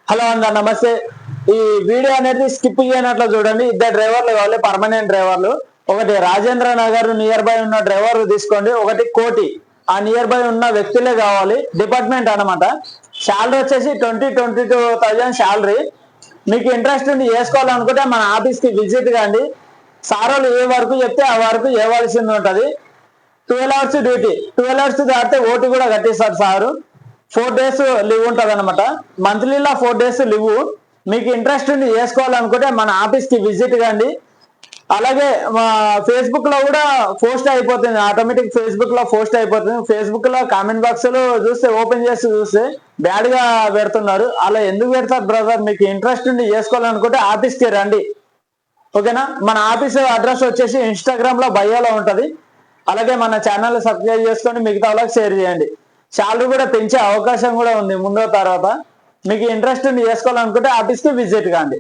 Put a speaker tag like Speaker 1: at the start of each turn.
Speaker 1: Hello అంద నమస్తే. ఈ వీడియో అనేది స్కిప్ చేయనట్లు చూడండి. ఇద్దరు డ్రైవర్లు కావాలి, పర్మనెంట్ డ్రైవర్లు. ఒకటి రాజేంద్ర నగర్ నియర్ బై ఉన్న డ్రైవర్ తీసుకోండి, ఒకటి కోటి ఆ నియర్ బై ఉన్న వ్యక్తులే కావాలి. డిపార్ట్మెంట్ అనమాట. శాలరీ వచ్చేసి 22,000 శాలరీ. మీకు ఇంట్రెస్ట్ ఉంది చేసుకోవాలనుకుంటే మన ఆఫీస్ కి విజిట్ కాండి. సారోలు ఏ వరకు చెప్తే ఆ వరకు ఇవ్వాల్సింది ఉంటుంది. 12 hours డ్యూటీ, 12 hours దాటితే ఓటీ కూడా కట్టిస్తారు సారు. 4 days లీవ్ ఉంటుంది అనమాట. మంత్లీలో 4 days లీవ్. మీకు ఇంట్రెస్ట్ ఉంది చేసుకోవాలనుకుంటే మన ఆఫీస్ కి విజిట్ కాండి. అలాగే మా ఫేస్బుక్ లో కూడా పోస్ట్ అయిపోతుంది, ఆటోమేటిక్ ఫేస్బుక్ లో పోస్ట్ అయిపోతుంది. ఫేస్బుక్ లో కామెంట్ బాక్స్ లో చూస్తే, ఓపెన్ చేసి చూస్తే బ్యాడ్ గా పెడుతున్నారు. అలా ఎందుకు పెడతారు బ్రదర్? మీకు ఇంట్రెస్ట్ ఉంది చేసుకోవాలనుకుంటే ఆఫీస్ కి రండి, ఓకేనా? మన ఆఫీస్ అడ్రస్ వచ్చేసి ఇన్స్టాగ్రామ్ లో బయోలో ఉంటది. అలాగే మన ఛానల్ సబ్స్క్రైబ్ చేసుకొని మిగతా వాళ్ళకి షేర్ చేయండి. శాలరీ కూడా పెంచే అవకాశం కూడా ఉంది ముందో తర్వాత. మీకు ఇంట్రెస్ట్ ఉంది చేసుకోవాలనుకుంటే ఆఫీస్కి విజిట్ కాండి.